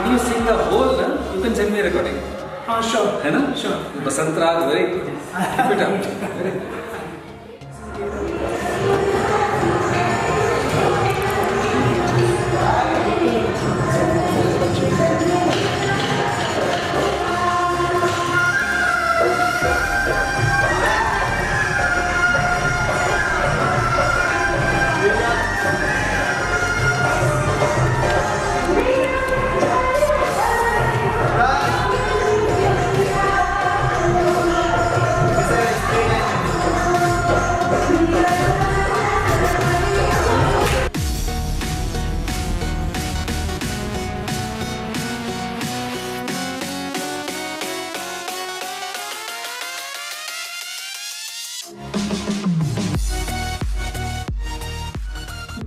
when you sing the whole, you can send me a recording. Sure. है ना? Sure. Basant Rag, very good. Keep it up. Very good.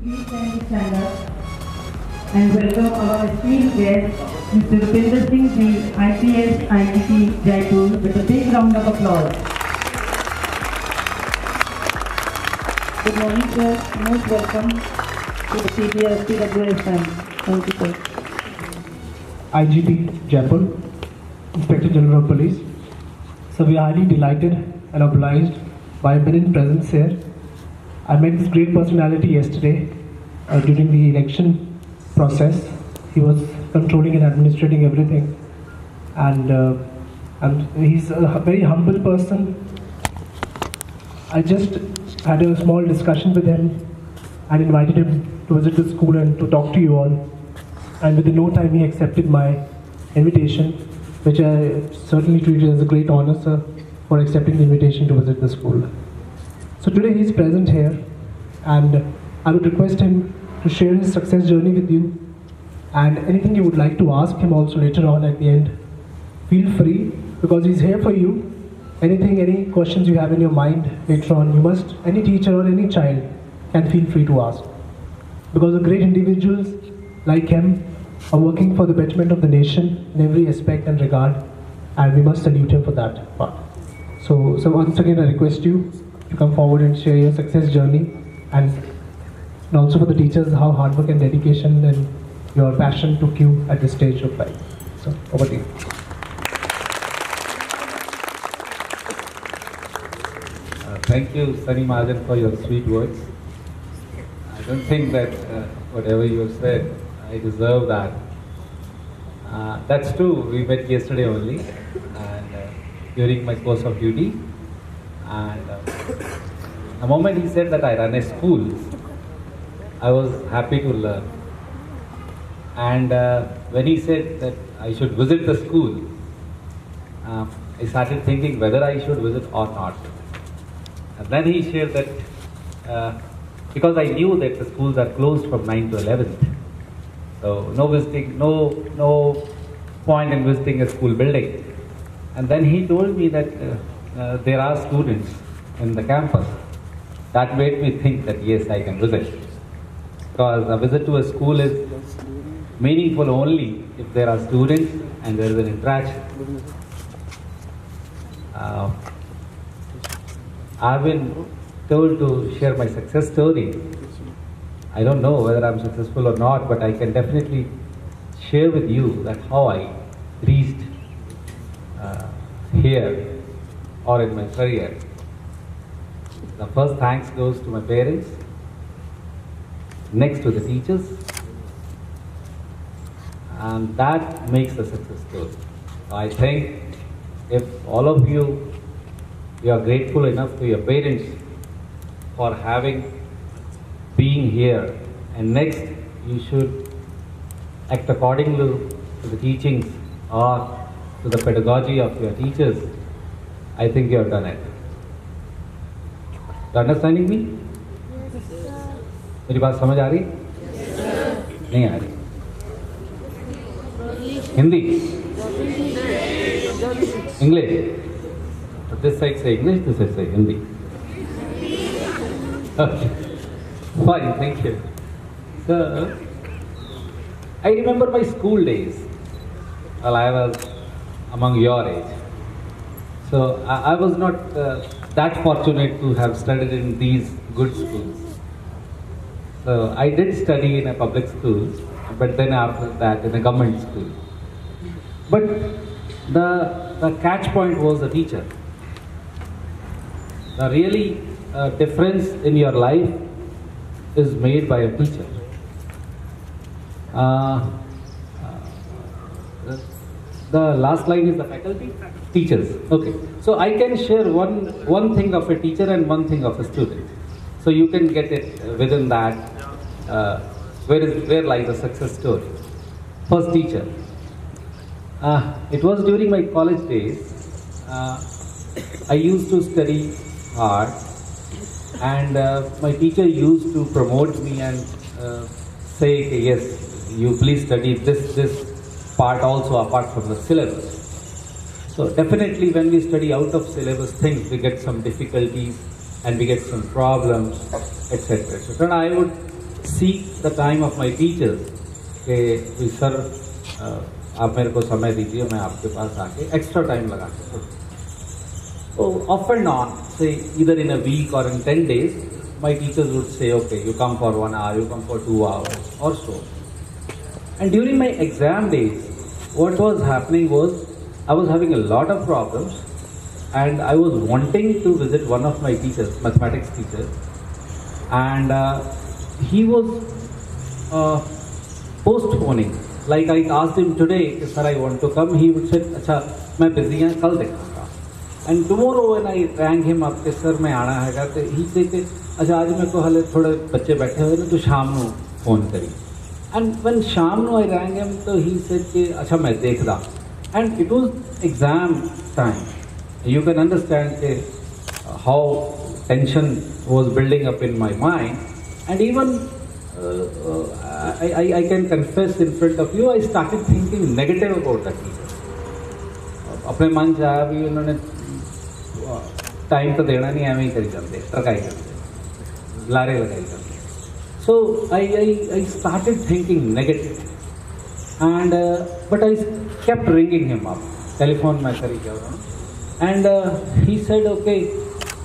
Please stand up and welcome our esteemed guest, Mr. Rupinder Singh Ji, IPS-IGP, Jaipur, with a big round of applause. Good morning, sir. Most welcome to the PWS time. Thank you, sir. IGP, Jaipur, Inspector General of Police. So we are highly delighted and obliged by your present presence here. I met this great personality yesterday during the election process. He was controlling and administrating everything, and he's a very humble person. I just had a small discussion with him and invited him to visit the school and to talk to you all. And within no time he accepted my invitation, which I certainly treated as a great honor, sir, for accepting the invitation to visit the school. So today he is present here, and I would request him to share his success journey with you, and anything you would like to ask him also later on at the end, feel free, because he's here for you. Anything, any questions you have in your mind later on, you must, any teacher or any child can feel free to ask. Because the great individuals like him are working for the betterment of the nation in every aspect and regard, and we must salute him for that part. So once again I request you to come forward and share your success journey, and also for the teachers, how hard work and dedication and your passion took you at this stage of life. So over to you. Thank you, Sunny Mahajan, for your sweet words. I don't think that whatever you have said, I deserve that. That's true, we met yesterday only, and during my course of duty. And the moment he said that I run a school, I was happy to learn. And when he said that I should visit the school, I started thinking whether I should visit or not. And then he shared that, because I knew that the schools are closed from 9 to 11th, so no visiting, no point in visiting a school building. And then he told me that there are students in the campus. That made me think that yes, I can visit. Because a visit to a school is meaningful only if there are students and there is an interaction. I've been told to share my success story. I don't know whether I'm successful or not, but I can definitely share with you that how I reached here or in my career. The first thanks goes to my parents, next to the teachers, and that makes a success story. I think if all of you are grateful enough to your parents for being here, and next you should act accordingly to the teachings or to the pedagogy of your teachers, I think you have done it. You understanding me? मेरी बात समझ आ रही? नहीं आ रही? Hindi? English? So this side say English, this side say Hindi. Okay. Fine, thank you. So, I remember my school days while I was among your age. So, I was not that fortunate to have studied in these good schools. So, I did study in a public school, but then after that in a government school. But the catch point was the teacher. The really difference in your life is made by a teacher. The last line is the faculty, teachers. Okay, so I can share one thing of a teacher and one thing of a student. So you can get it within that. Where lies the success story? First, teacher. It was during my college days. I used to study hard, and my teacher used to promote me and say, okay, yes, you please study this part also apart from the syllabus. So definitely when we study out of syllabus things, we get some difficulties and we get some problems, etc. etc. And I would seek the time of my teachers. कि sir, आप मेरे को समय दीजिए, मैं आपके पास आके extra time लगा के. So off and on, say either in a week or in 10 days, my teachers would say, okay, you come for 1 hour, you come for 2 hours or so. And during my exam days, what was happening was, I was having a lot of problems and I was wanting to visit one of my teachers, mathematics teacher, and he was postponing. Like I asked him today, sir, I want to come. He would say, अच्छा, मैं busy हूँ, कल देखूँगा. And tomorrow when I rang him up, sir, मैं आना है तो he said, अच्छा आज मेरे को हाले थोड़े बच्चे बैठे हुए ना तो शाम को फोन करी. And when शाम को I rang him, तो he said कि अच्छा मैं देख रहा. And it was exam time. You can understand how tension was building up in my mind. And even I can confess in front of you, I started thinking negative about that teacher. अपने मन चाहा भी उन्होंने time तो देना नहीं, ऐਵੇਂ ही करी जाते, टरकाई करते, लारे लगाई करते. So I started thinking negative, and but I kept ringing him up. Telephone में करी जा रहा हूँ, and he said, okay,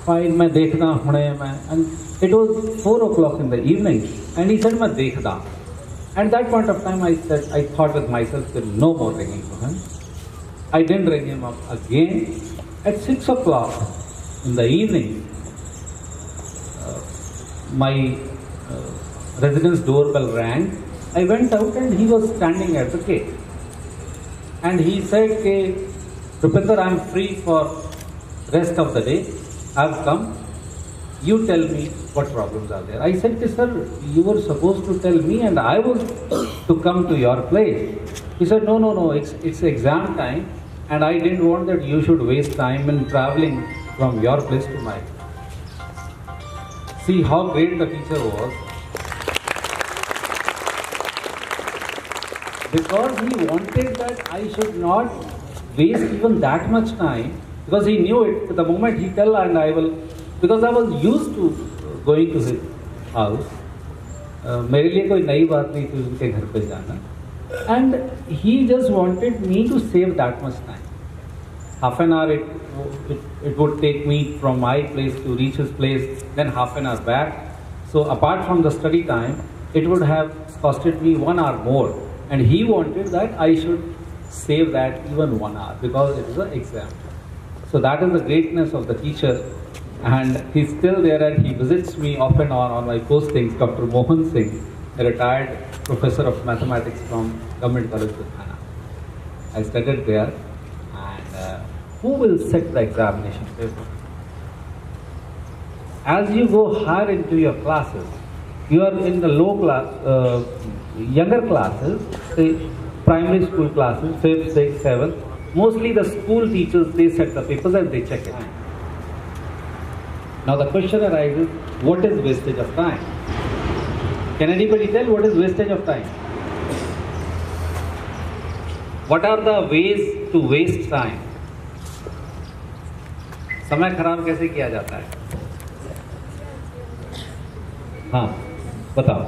fine, मैं देखना होने मैं. And it was 4 o'clock in the evening, and he said, मैं देखना. At that point of time, I thought with myself that no more ringing to him. I didn't ring him up again. At 6 o'clock in the evening, my residence doorbell rang. I went out and he was standing at the gate. And he said, Rupinder, I am free for rest of the day. I have come. You tell me what problems are there. I said, sir, you were supposed to tell me and I was to come to your place. He said, no, it's exam time and I didn't want that you should waste time in traveling from your place to mine. See how great the teacher was. Because he wanted that I should not waste even that much time, because he knew it. The moment he tell and I will, because I was used to going to his house. मेरे लिए कोई नई बात नहीं थी उनके घर पे जाना. And he just wanted me to save that much time. Half an hour it would take me from my place to reach his place, then half an hour back. So apart from the study time, it would have costed me 1 hour more. And he wanted that I should save that even 1 hour because it is an exam. So that is the greatness of the teacher. And he's still there and he visits me off and on my postings. Dr. Mohan Singh, a retired professor of mathematics from Government College, Pathankot. I studied there. And who will set the examination paper? As you go higher into your classes, you are in the low class, younger classes, say primary school classes, 5th, 6th, 7th. Mostly the school teachers, they set the papers and they check it. Now the question arises, what is wastage of time? Can anybody tell what is wastage of time? What are the ways to waste time? समय खराब कैसे किया जाता है? हाँ, बताओ.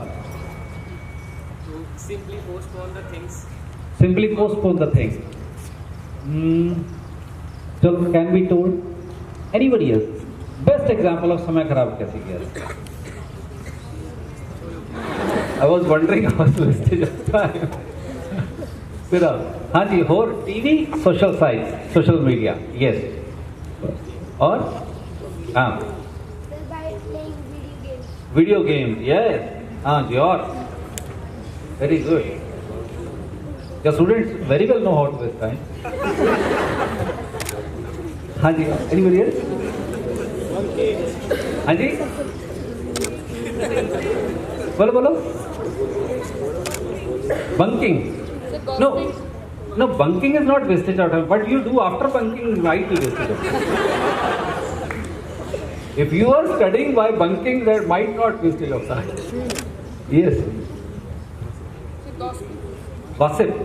Simply postpone the things. Simply postpone the things. So can be told? Anybody else? Best example of समय खराब कैसे किया जाता है? I was wondering about wastage of time. फिर हाँ जी, और TV, social site, social media, yes, और हाँ by playing video games. Video game, yes, हाँ जी, और very good, your students very well know how to waste time. हाँ जी, एनीबॉडी एल्स? हाँ जी, बोलो बोलो. Bunking. No, no, bunking is not wastage of time. What you do after bunking might be wastage of time. If you are studying by bunking, that might not be wastage of time. Yes. Gossip.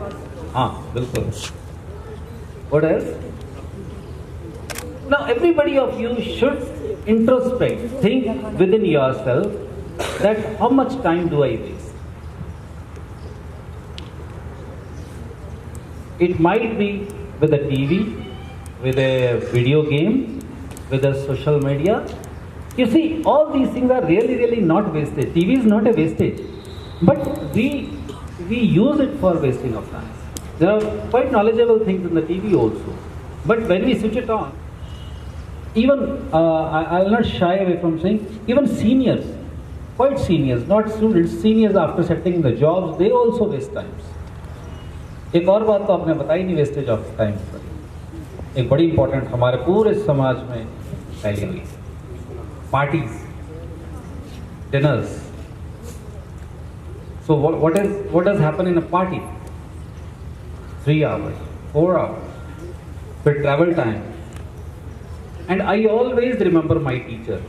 हाँ, बिल्कुल. What else? Now, everybody of you should introspect, think within yourself that how much time do I waste? It might be with a TV, with a video game, with a social media. You see, all these things are really, really not wastage. TV is not a wastage, but we use it for wasting of time. There are quite knowledgeable things in the TV also, but when we switch it on, even I'll not shy away from saying, even seniors, quite seniors, not students, seniors after settling the jobs, they also waste times. एक और बात तो आपने बताई नहीं wastage of time पर, एक बड़ी इंपॉर्टेंट हमारे पूरे समाज में फैली हुई, parties, dinners. So what does happen in a party? 3 hours, 4 hours, फिर travel time. And I always remember my teacher.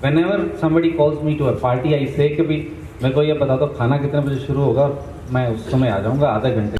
whenever somebody calls me to a party, I say कि भी मेरे को ये बता दो खाना कितने बजे शुरू होगा, मैं उस समय आ जाऊँगा, आधे घंटे.